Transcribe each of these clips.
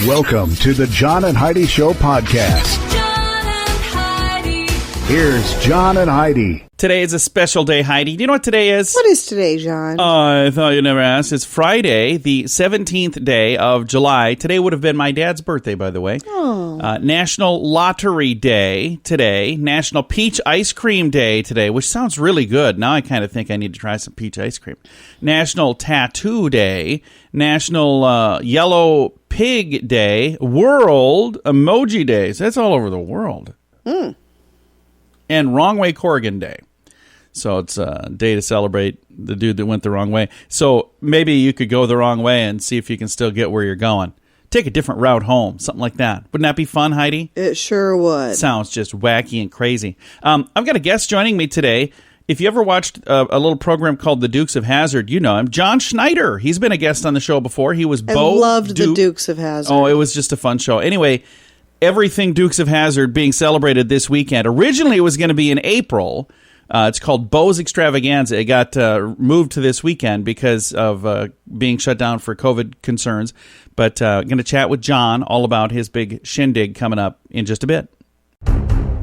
Welcome to the John and Heidi Show podcast. John and Heidi. Here's John and Heidi. Today is a special day, Heidi. Do you know what today is? What is today, John? I thought you never asked. It's Friday, the 17th day of July. Today would have been my dad's birthday, by the way. Oh. National Lottery Day today. National Peach Ice Cream Day today, which sounds really good. Now I kind of think I need to try some peach ice cream. National Tattoo Day. National Yellow Pig Day. World Emoji Days. That's all over the world. And Wrong Way Corrigan Day. So it's a day to celebrate the dude that went the wrong way. So maybe you could go the wrong way and see if you can still get where you're going. Take a different route home, something like that. Wouldn't that be fun, Heidi? It sure would. Sounds just wacky and crazy. I've got a guest joining me today. If you ever watched a little program called The Dukes of Hazzard, you know him. John Schneider. He's been a guest on the show before. He was I Bo loved the Dukes of Hazzard. Oh, it was just a fun show. Anyway, everything Dukes of Hazzard being celebrated this weekend. Originally, it was going to be in April. It's called Bo's Extravaganza. It got moved to this weekend because of being shut down for COVID concerns. But I'm going to chat with John all about his big shindig coming up in just a bit.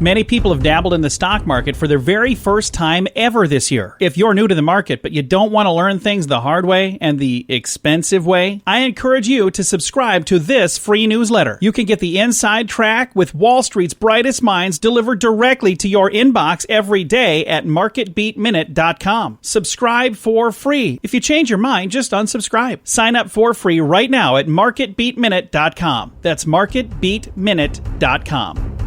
Many people have dabbled in the stock market for their very first time ever this year. If you're new to the market, but you don't want to learn things the hard way and the expensive way, I encourage you to subscribe to this free newsletter. You can get the inside track with Wall Street's brightest minds delivered directly to your inbox every day at marketbeatminute.com. Subscribe for free. If you change your mind, just unsubscribe. Sign up for free right now at marketbeatminute.com. That's marketbeatminute.com.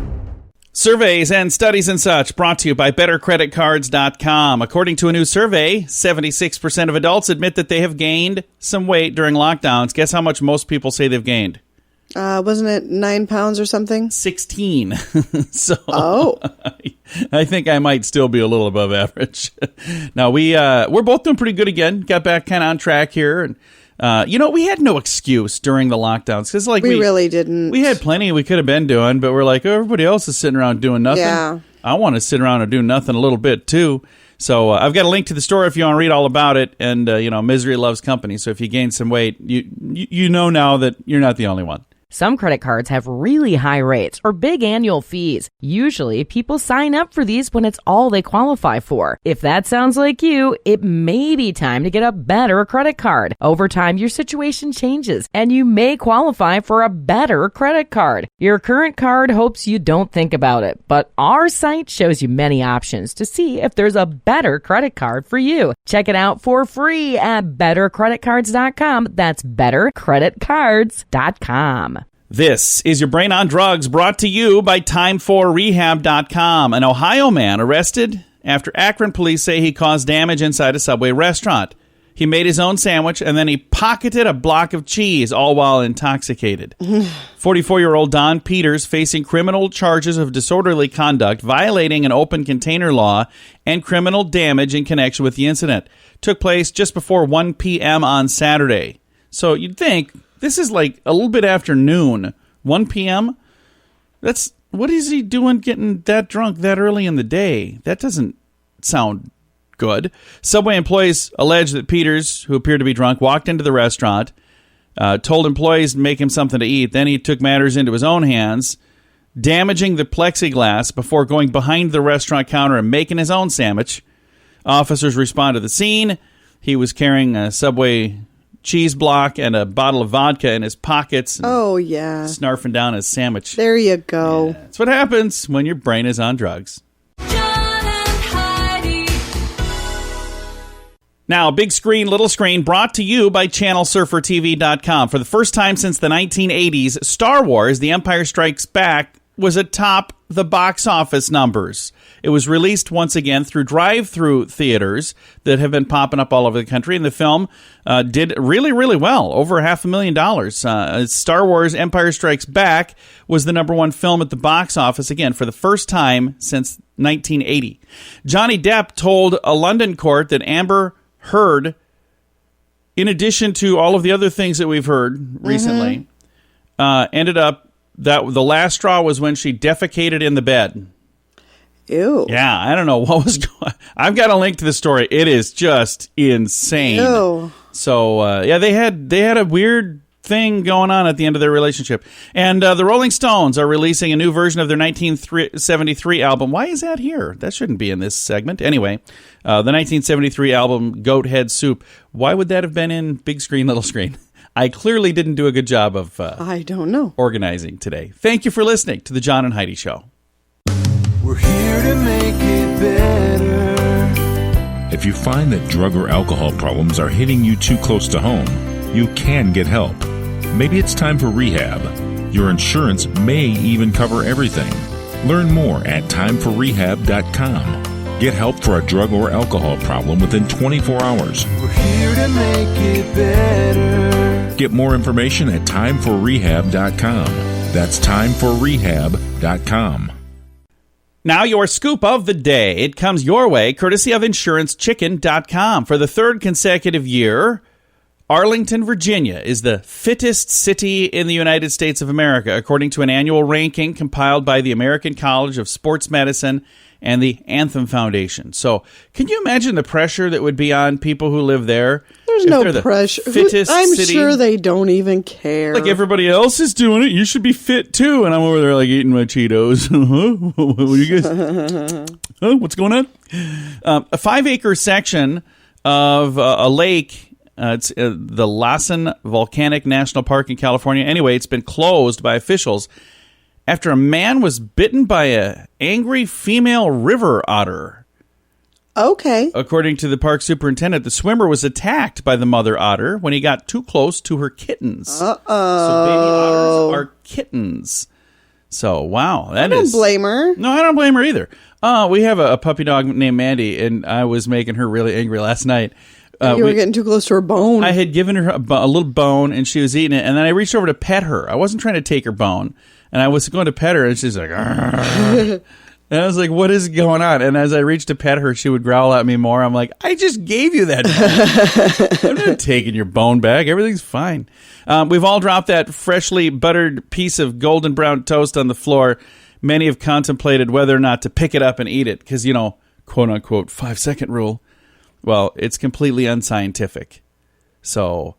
Surveys and studies and such brought to you by BetterCreditCards.com. According to a new survey, 76% of adults admit that they have gained some weight during lockdowns. Guess how much most people say they've gained? Wasn't it 9 pounds or something? 16. So Oh. I think I might still be a little above average. Now, we're both doing pretty good again. Got back kind of on track here. And we had no excuse during the lockdowns because, we really didn't. We had plenty we could have been doing, but we're like, oh, everybody else is sitting around doing nothing. Yeah. I want to sit around and do nothing a little bit too. So I've got a link to the story if you want to read all about it. And misery loves company. So if you gain some weight, you know now that you're not the only one. Some credit cards have really high rates or big annual fees. Usually, people sign up for these when it's all they qualify for. If that sounds like you, it may be time to get a better credit card. Over time, your situation changes, and you may qualify for a better credit card. Your current card hopes you don't think about it, but our site shows you many options to see if there's a better credit card for you. Check it out for free at bettercreditcards.com. That's bettercreditcards.com. This is your Brain on Drugs, brought to you by Time4Rehab.com. An Ohio man arrested after Akron police say he caused damage inside a Subway restaurant. He made his own sandwich and then he pocketed a block of cheese, all while intoxicated. 44-year-old Don Peters facing criminal charges of disorderly conduct, violating an open container law, and criminal damage in connection with the incident. Took place just before 1 p.m. on Saturday. So you'd think this is like a little bit after noon, 1 p.m. What is he doing getting that drunk that early in the day? That doesn't sound good. Subway employees allege that Peters, who appeared to be drunk, walked into the restaurant, told employees to make him something to eat. Then he took matters into his own hands, damaging the plexiglass before going behind the restaurant counter and making his own sandwich. Officers responded to the scene. He was carrying a Subway cheese block and a bottle of vodka in his pockets. Oh, yeah. Snarfing down his sandwich. There you go. Yeah, that's what happens when your brain is on drugs. John and Heidi. Now, big screen, little screen, brought to you by ChannelSurferTV.com. For the first time since the 1980s, Star Wars, The Empire Strikes Back, was atop the box office numbers. It was released once again through drive-through theaters that have been popping up all over the country, and the film did really, really well, over $500,000. Star Wars Empire Strikes Back was the number one film at the box office, again, for the first time since 1980. Johnny Depp told a London court that Amber Heard, in addition to all of the other things that we've heard recently, ended up that the last straw was when she defecated in the bed. Ew. Yeah, I don't know what was going on. I've got a link to the story. It is just insane. Ew. So, they had a weird thing going on at the end of their relationship. And the Rolling Stones are releasing a new version of their 1973 album. Why is that here? That shouldn't be in this segment. Anyway, the 1973 album, Goat Head Soup. Why would that have been in big screen, little screen? I clearly didn't do a good job of I don't know. organizing today. Thank you for listening to The John and Heidi Show. We're here to make it better. If you find that drug or alcohol problems are hitting you too close to home, you can get help. Maybe it's time for rehab. Your insurance may even cover everything. Learn more at timeforrehab.com. Get help for a drug or alcohol problem within 24 hours. We're here to make it better. Get more information at timeforrehab.com. That's timeforrehab.com. Now your scoop of the day. It comes your way courtesy of InsuranceChicken.com. For the third consecutive year, Arlington, Virginia is the fittest city in the United States of America, according to an annual ranking compiled by the American College of Sports Medicine and the Anthem Foundation. So, can you imagine the pressure that would be on people who live there? There's if no they're the pressure. Fittest I'm city? sure they don't even care. Like everybody else is doing it, you should be fit too. And I'm over there like eating my Cheetos. What do you guys? What's going on? A 5-acre section of a lake. It's the Lassen Volcanic National Park in California. Anyway, it's been closed by officials after a man was bitten by an angry female river otter. Okay. According to the park superintendent, the swimmer was attacked by the mother otter when he got too close to her kittens. Uh-oh. So baby otters are kittens. So, wow. I don't blame her. No, I don't blame her either. We have a puppy dog named Mandy, and I was making her really angry last night. You were getting too close to her bone. I had given her a little bone, and she was eating it, and then I reached over to pet her. I wasn't trying to take her bone, and I was going to pet her, and she's like, "Argh." And I was like, what is going on? And as I reached to pet her, she would growl at me more. I'm like, I just gave you that bone. I'm not taking your bone back. Everything's fine. We've all dropped that freshly buttered piece of golden brown toast on the floor. Many have contemplated whether or not to pick it up and eat it because, quote unquote, 5-second rule. Well, it's completely unscientific. So,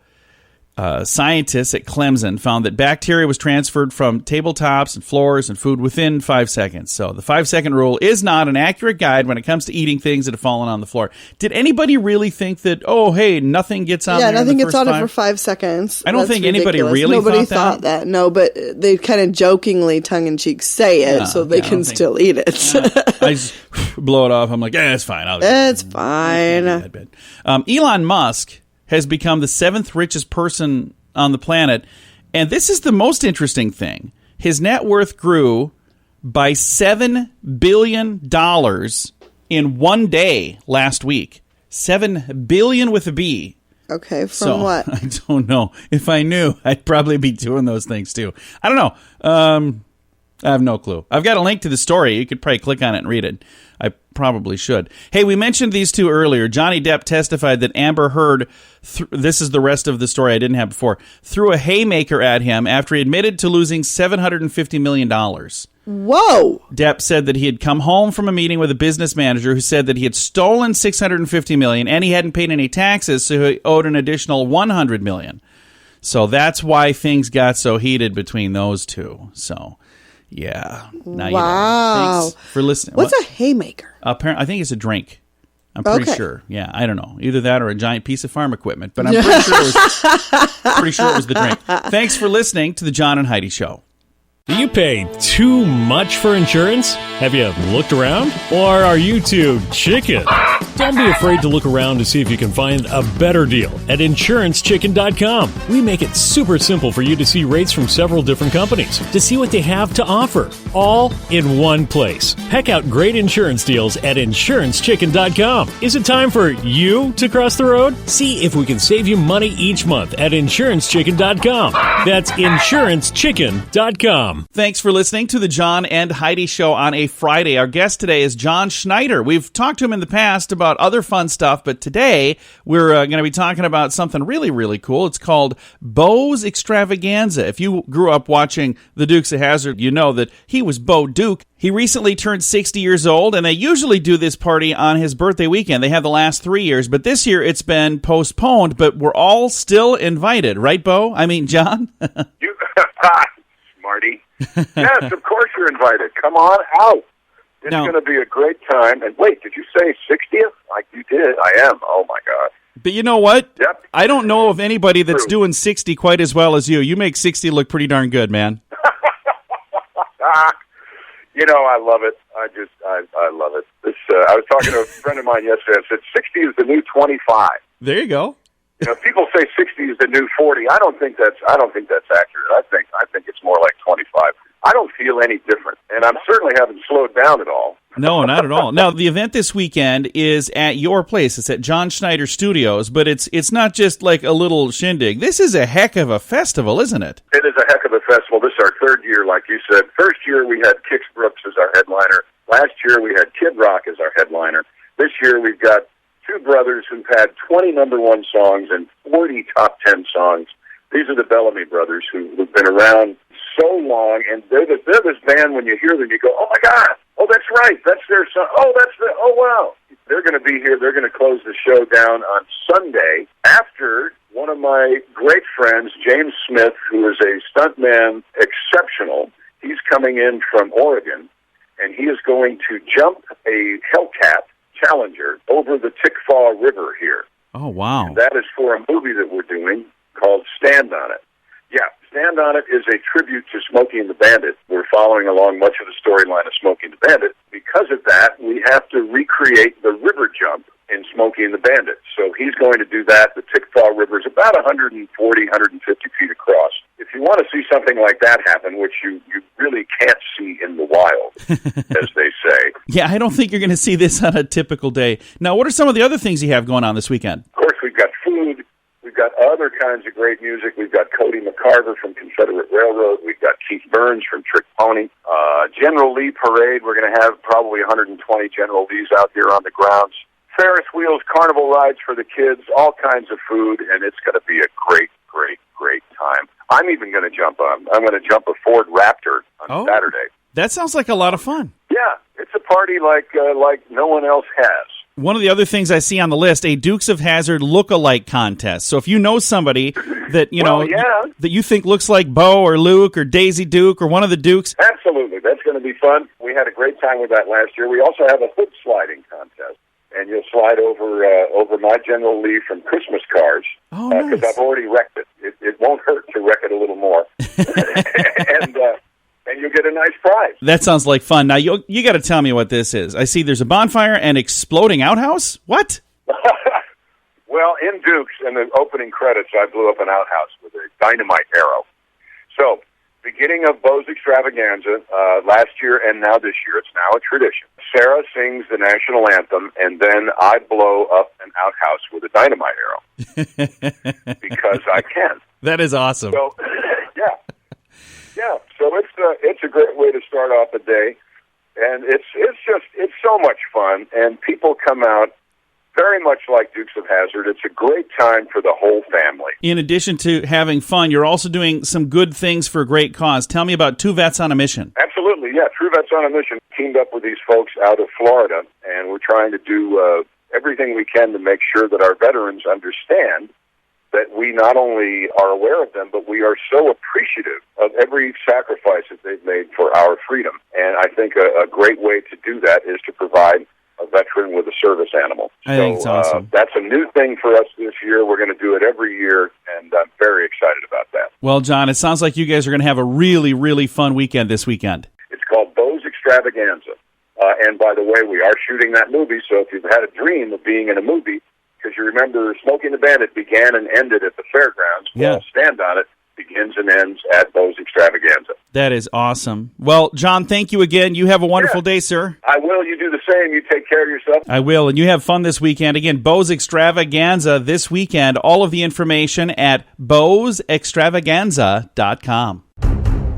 scientists at Clemson found that bacteria was transferred from tabletops and floors and food within 5 seconds. So, the 5-second rule is not an accurate guide when it comes to eating things that have fallen on the floor. Did anybody really think that, oh, hey, nothing gets on there? Yeah, nothing in the gets first on it five? for 5 seconds. I don't That's think anybody ridiculous. really Nobody thought that. that. No, but they kind of jokingly, tongue-in-cheek say it so they can still eat it. I just blow it off. I'm like, it's fine. It's fine. Elon Musk has become the 7th richest person on the planet. And this is the most interesting thing. His net worth grew by $7 billion in one day last week. $7 billion with a B. Okay, from what? I don't know. If I knew, I'd probably be doing those things too. I don't know. I have no clue. I've got a link to the story. You could probably click on it and read it. I probably should. Hey, we mentioned these two earlier. Johnny Depp testified that Amber Heard, this is the rest of the story I didn't have before, threw a haymaker at him after he admitted to losing $750 million. Whoa! Depp said that he had come home from a meeting with a business manager who said that he had stolen $650 million and he hadn't paid any taxes, so he owed an additional $100 million. So that's why things got so heated between those two. So... yeah. Now wow. You know. Thanks for listening. What's a haymaker? Apparently, I think it's a drink. I'm pretty sure. Yeah, I don't know. Either that or a giant piece of farm equipment. But I'm pretty sure it was the drink. Thanks for listening to the John and Heidi Show. Do you pay too much for insurance? Have you looked around? Or are you too chicken? Don't be afraid to look around to see if you can find a better deal at InsuranceChicken.com. We make it super simple for you to see rates from several different companies, to see what they have to offer, all in one place. Check out great insurance deals at InsuranceChicken.com. Is it time for you to cross the road? See if we can save you money each month at InsuranceChicken.com. That's InsuranceChicken.com. Thanks for listening to the John and Heidi Show on a Friday. Our guest today is John Schneider. We've talked to him in the past about about other fun stuff, but today we're going to be talking about something really, really cool. It's called Bo's Extravaganza. If you grew up watching the Dukes of Hazzard, you know that he was Bo Duke. He recently turned 60 years old, and they usually do this party on his birthday weekend. They have the last 3 years, but this year it's been postponed, but we're all still invited, right, Bo? I mean, John? Smarty. Yes, of course you're invited. Come on out. It's going to be a great time. And wait, did you say 60th? Like you did. I am. Oh, my God. But you know what? Yep. I don't know of anybody that's doing 60 quite as well as you. You make 60 look pretty darn good, man. You know, I love it. I love it. I was talking to a friend of mine yesterday. I said 60 is the new 25. There you go. You know, people say 60 is the new 40. I don't think that's accurate. I think it's more like 25. I don't feel any different, and I'm certainly haven't slowed down at all. No, not at all. Now, the event this weekend is at your place. It's at John Schneider Studios, but it's not just like a little shindig. This is a heck of a festival, isn't it? It is a heck of a festival. This is our third year, like you said. First year we had Kix Brooks as our headliner. Last year we had Kid Rock as our headliner. This year we've got two brothers who've had 20 number one songs and 40 top 10 songs. These are the Bellamy brothers who've been around so long, and they're this band. When you hear them, you go, "Oh my God! Oh, that's right. That's their song. Oh wow!" They're going to be here. They're going to close the show down on Sunday after one of my great friends, James Smith, who is a stuntman exceptional. He's coming in from Oregon, and he is going to jump a Hellcat Challenger over the Tickfaw River here. Oh wow! And that is for a movie that we're doing called Stand On It. Yeah, Stand On It is a tribute to Smokey and the Bandit. We're following along much of the storyline of Smokey and the Bandit. Because of that, we have to recreate the river jump in Smokey and the Bandit. So he's going to do that. The Tickfaw River is about 140, 150 feet across. If you want to see something like that happen, which you really can't see in the wild, as they say. Yeah, I don't think you're going to see this on a typical day. Now, what are some of the other things you have going on this weekend? Of course, we've got food. We've got other kinds of great music. We've got Cody McCarver from Confederate Railroad. We've got Keith Burns from Trick Pony. General Lee Parade. We're going to have probably 120 General Lees out here on the grounds. Ferris wheels, carnival rides for the kids, all kinds of food, and it's going to be a great, great, great time. I'm even going to jump a Ford Raptor on Saturday. That sounds like a lot of fun. Yeah, it's a party like no one else has. One of the other things I see on the list, a Dukes of Hazzard look-alike contest. So if you know somebody that that you think looks like Bo or Luke or Daisy Duke or one of the Dukes. Absolutely. That's going to be fun. We had a great time with that last year. We also have a hood sliding contest. And you'll slide over my General Lee from Christmas Cars. Oh, nice. Because I've already wrecked it. It won't hurt to wreck it a little more. And you'll get a nice prize. That sounds like fun. Now, you got to tell me what this is. I see there's a bonfire and exploding outhouse? What? Well, in Dukes, in the opening credits, I blew up an outhouse with a dynamite arrow. So, beginning of Bo's Extravaganza, last year and now this year, it's now a tradition. Sarah sings the national anthem, and then I blow up an outhouse with a dynamite arrow. Because I can. That is awesome. So, yeah. So it's a great way to start off the day, and it's so much fun, and people come out very much like Dukes of Hazzard. It's a great time for the whole family. In addition to having fun, you're also doing some good things for a great cause. Tell me about Two Vets on a Mission. Absolutely, yeah. True Vets on a Mission teamed up with these folks out of Florida, and we're trying to do everything we can to make sure that our veterans understand that we not only are aware of them, but we are so appreciative of every sacrifice that they've made for our freedom. And I think a great way to do that is to provide a veteran with a service animal. I think it's awesome. That's a new thing for us this year. We're going to do it every year, and I'm very excited about that. Well, John, it sounds like you guys are going to have a really, really fun weekend this weekend. It's called Bo's Extravaganza. And by the way, we are shooting that movie, so if you've had a dream of being in a movie, because you remember Smokey and the Bandit began and ended at the fairgrounds. Yeah. Well, Stand On It begins and ends at Bo's Extravaganza. That is awesome. Well, John, thank you again. You have a wonderful day, sir. I will. You do the same. You take care of yourself. I will, and you have fun this weekend. Again, Bo's Extravaganza this weekend. All of the information at bosextravaganza.com.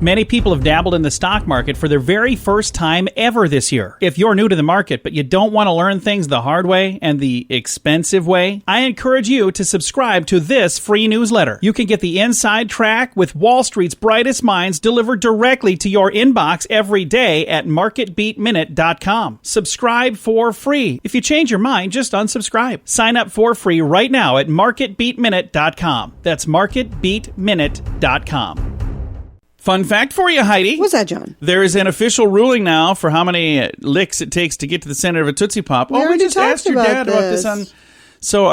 Many people have dabbled in the stock market for their very first time ever this year. If you're new to the market, but you don't want to learn things the hard way and the expensive way, I encourage you to subscribe to this free newsletter. You can get the inside track with Wall Street's brightest minds delivered directly to your inbox every day at marketbeatminute.com. Subscribe for free. If you change your mind, just unsubscribe. Sign up for free right now at marketbeatminute.com. That's marketbeatminute.com. Fun fact for you, Heidi. What's that, John? There is an official ruling now for how many licks it takes to get to the center of a Tootsie Pop. We already just talked asked your dad about this on... So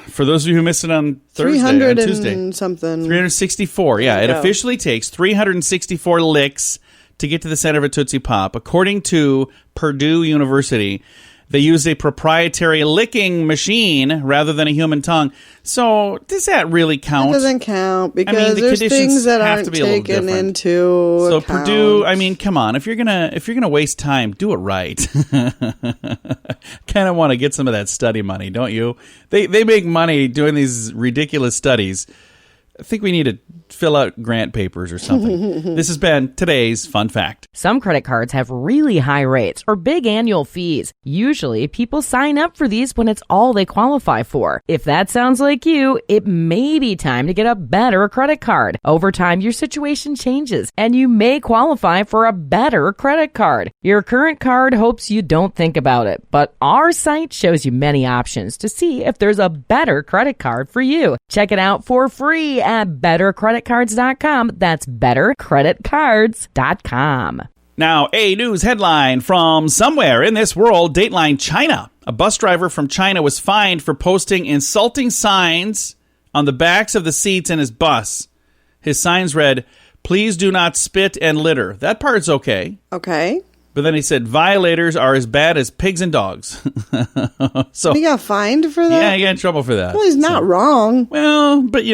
for those of you who missed it on Thursday, 300 on Tuesday. and something. 364, yeah. It officially takes 364 licks to get to the center of a Tootsie Pop. According to Purdue University, they use a proprietary licking machine rather than a human tongue. So does that really count? It doesn't count because the there's conditions things that have aren't to be a little taken different. into So account. Purdue, come on. If you're gonna waste time, do it right. Kind of want to get some of that study money, don't you? They make money doing these ridiculous studies. I think we need to fill out grant papers or something. This has been today's fun fact. Some credit cards have really high rates or big annual fees. Usually, people sign up for these when it's all they qualify for. If that sounds like you, it may be time to get a better credit card. Over time, your situation changes, and you may qualify for a better credit card. Your current card hopes you don't think about it, but our site shows you many options to see if there's a better credit card for you. Check it out for free at bettercreditcards.com. That's bettercreditcards.com. Now, a news headline from somewhere in this world, Dateline China. A bus driver from China was fined for posting insulting signs on the backs of the seats in his bus. His signs read, "Please do not spit and litter." That part's okay. Okay. But then he said, "Violators are as bad as pigs and dogs." So He got fined for that? yeah, he got in trouble for that. Well, he's not wrong. Well, but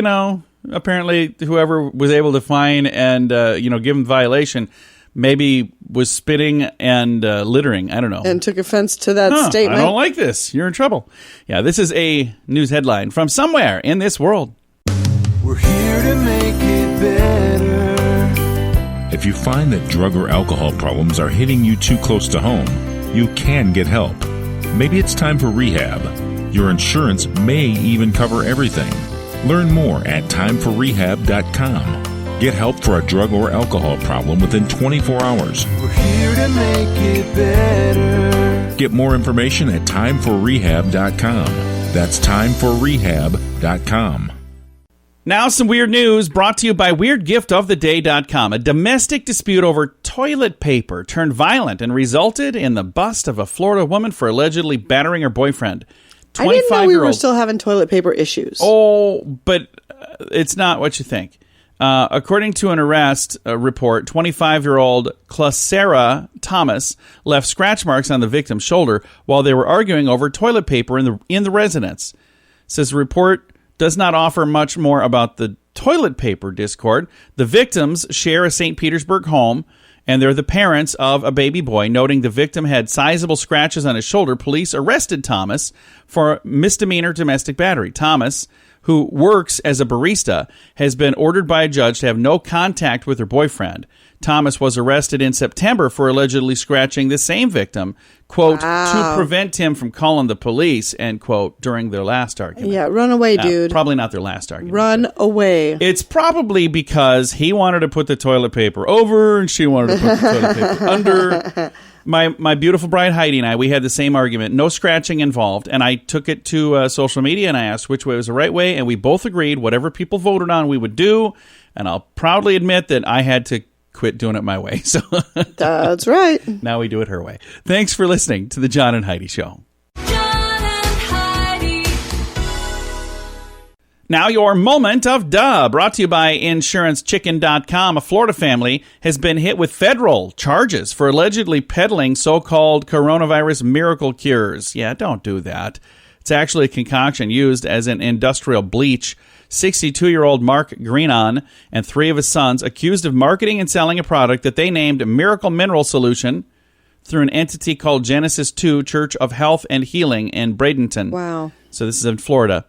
apparently whoever was able to fine and give him violation maybe was spitting and littering. I don't know. And took offense to that statement. I don't like this. You're in trouble. Yeah, this is a news headline from somewhere in this world. We're here to make it better. If you find that drug or alcohol problems are hitting you too close to home, you can get help. Maybe it's time for rehab. Your insurance may even cover everything. Learn more at timeforrehab.com. Get help for a drug or alcohol problem within 24 hours. We're here to make it better. Get more information at timeforrehab.com. That's timeforrehab.com. Now some weird news brought to you by WeirdGiftOfTheDay.com. A domestic dispute over toilet paper turned violent and resulted in the bust of a Florida woman for allegedly battering her boyfriend. I didn't know we were 25-year-old. still having toilet paper issues. Oh, but it's not what you think. According to an arrest report, 25-year-old Clasera Thomas left scratch marks on the victim's shoulder while they were arguing over toilet paper in the residence. Says the report does not offer much more about the toilet paper discord. The victims share a St. Petersburg home, and they're the parents of a baby boy. Noting the victim had sizable scratches on his shoulder, police arrested Thomas for misdemeanor domestic battery. Thomas, who works as a barista, has been ordered by a judge to have no contact with her boyfriend. Thomas was arrested in September for allegedly scratching the same victim, quote, to prevent him from calling the police, end quote, during their last argument. Yeah, run away, dude. Probably not their last argument. Run away. It's probably because he wanted to put the toilet paper over and she wanted to put the toilet paper under. My beautiful bride Heidi and I, we had the same argument. No scratching involved. And I took it to social media and I asked which way was the right way. And we both agreed whatever people voted on we would do. And I'll proudly admit that I had to quit doing it my way. So That's right. now we do it her way. Thanks for listening to the John and Heidi Show. John and Heidi. Now your moment of duh, brought to you by InsuranceChicken.com. A Florida family has been hit with federal charges for allegedly peddling so-called coronavirus miracle cures. Yeah, don't do that. It's actually a concoction used as an industrial bleach. 62-year-old Mark Greenon and 3 of his sons accused of marketing and selling a product that they named Miracle Mineral Solution through an entity called Genesis 2 Church of Health and Healing in Bradenton. Wow. So this is in Florida.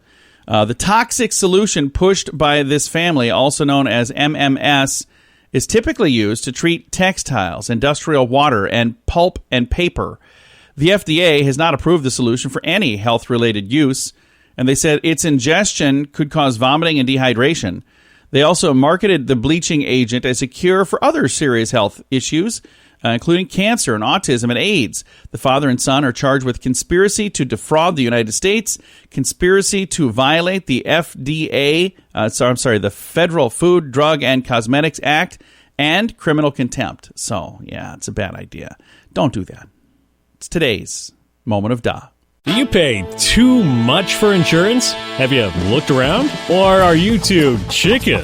The toxic solution pushed by this family, also known as MMS, is typically used to treat textiles, industrial water, and pulp and paper. The FDA has not approved the solution for any health-related use, and they said its ingestion could cause vomiting and dehydration. They also marketed the bleaching agent as a cure for other serious health issues, including cancer and autism and AIDS. The father and son are charged with conspiracy to defraud the United States, conspiracy to violate the FDA, the Federal Food, Drug, and Cosmetics Act, and criminal contempt. So, yeah, it's a bad idea. Don't do that. It's today's Moment of Da. Do you pay too much for insurance? Have you looked around? Or are you too chicken?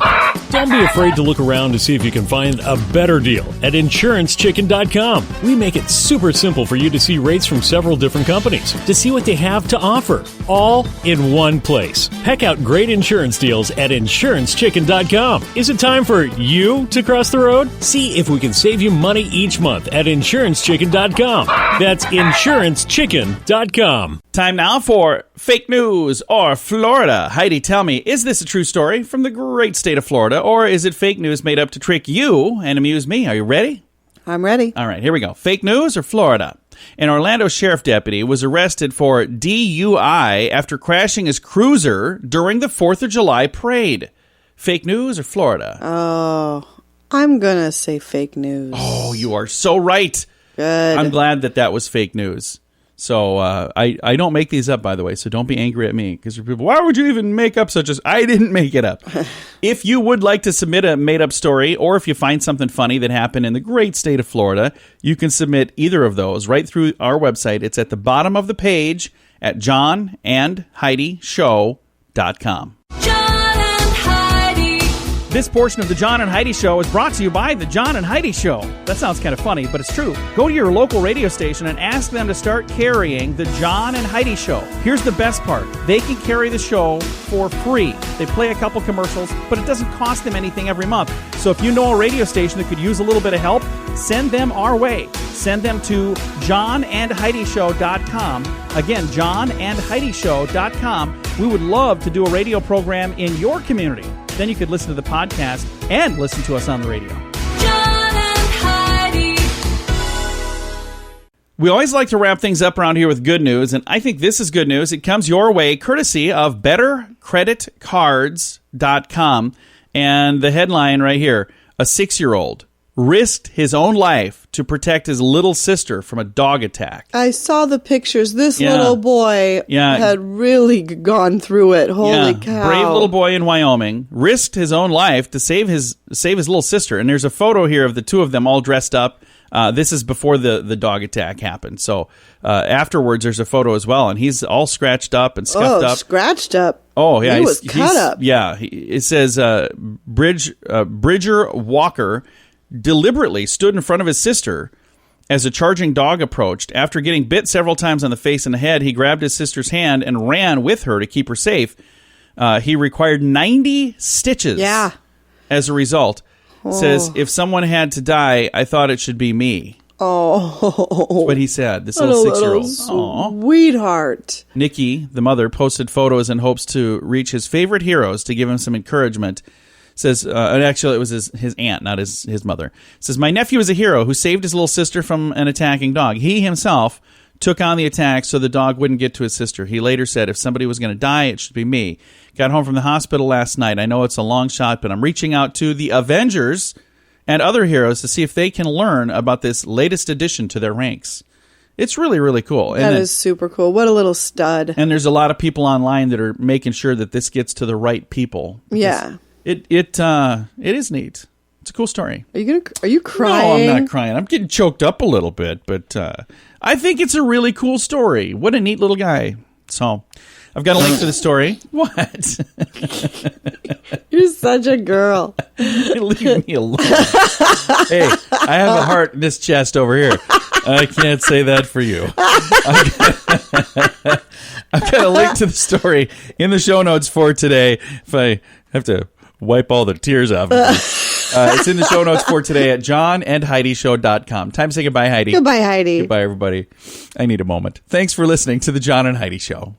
Don't be afraid to look around to see if you can find a better deal at InsuranceChicken.com. We make it super simple for you to see rates from several different companies, to see what they have to offer, all in one place. Check out great insurance deals at InsuranceChicken.com. Is it time for you to cross the road? See if we can save you money each month at InsuranceChicken.com. That's InsuranceChicken.com. Time now for fake news or Florida. Heidi, tell me, is this a true story from the great state of Florida, or is it fake news made up to trick you and amuse me? Are you ready? I'm ready. All right, here we go. Fake news or Florida? An Orlando sheriff deputy was arrested for DUI after crashing his cruiser during the 4th of July parade. Fake news or Florida? Oh, I'm going to say fake news. Oh, you are so right. Good. I'm glad that was fake news. So I don't make these up, by the way, so don't be angry at me. Because people, why would you even make up such as... I didn't make it up. If you would like to submit a made-up story, or if you find something funny that happened in the great state of Florida, you can submit either of those right through our website. It's at the bottom of the page at johnandheidishow.com. This portion of the John and Heidi Show is brought to you by the John and Heidi Show. That sounds kind of funny, but it's true. Go to your local radio station and ask them to start carrying the John and Heidi Show. Here's the best part. They can carry the show for free. They play a couple commercials, but it doesn't cost them anything every month. So if you know a radio station that could use a little bit of help, send them our way. Send them to johnandheidishow.com. Again, johnandheidishow.com. We would love to do a radio program in your community. Then you could listen to the podcast and listen to us on the radio. John and Heidi. We always like to wrap things up around here with good news, and I think this is good news. It comes your way courtesy of BetterCreditCards.com. And the headline right here, a 6-year-old risked his own life to protect his little sister from a dog attack. I saw the pictures. This little boy had really gone through it. Holy cow. Brave little boy in Wyoming risked his own life to save his little sister. And there's a photo here of the two of them all dressed up. This is before the dog attack happened. So afterwards, there's a photo as well. And he's all scratched up and scuffed up. Scratched up. Oh, yeah. He was cut up. Yeah. It says Bridger Walker deliberately stood in front of his sister as a charging dog approached. After getting bit several times on the face and the head, he grabbed his sister's hand and ran with her to keep her safe. He required 90 stitches as a result. Says, if someone had to die, I thought it should be me. Oh. That's what he said, this little 6-year-old. Sweetheart. Nikki, the mother, posted photos in hopes to reach his favorite heroes to give him some encouragement. Says, actually, it was his aunt, not his mother. Says, my nephew is a hero who saved his little sister from an attacking dog. He himself took on the attack so the dog wouldn't get to his sister. He later said, if somebody was going to die, it should be me. Got home from the hospital last night. I know it's a long shot, but I'm reaching out to the Avengers and other heroes to see if they can learn about this latest addition to their ranks. It's really, really cool. That is super cool. What a little stud. And there's a lot of people online that are making sure that this gets to the right people. Yeah. It is neat. It's a cool story. Are you crying? No, I'm not crying. I'm getting choked up a little bit, but I think it's a really cool story. What a neat little guy. So, I've got a link to the story. What? You're such a girl. Leave me alone. Hey, I have a heart in this chest over here. I can't say that for you. I've got a link to the story in the show notes for today. If I have to wipe all the tears off of me. It's in the show notes for today at johnandheidishow.com. Time to say goodbye, Heidi. Goodbye, Heidi. Goodbye, everybody. I need a moment. Thanks for listening to the John and Heidi Show.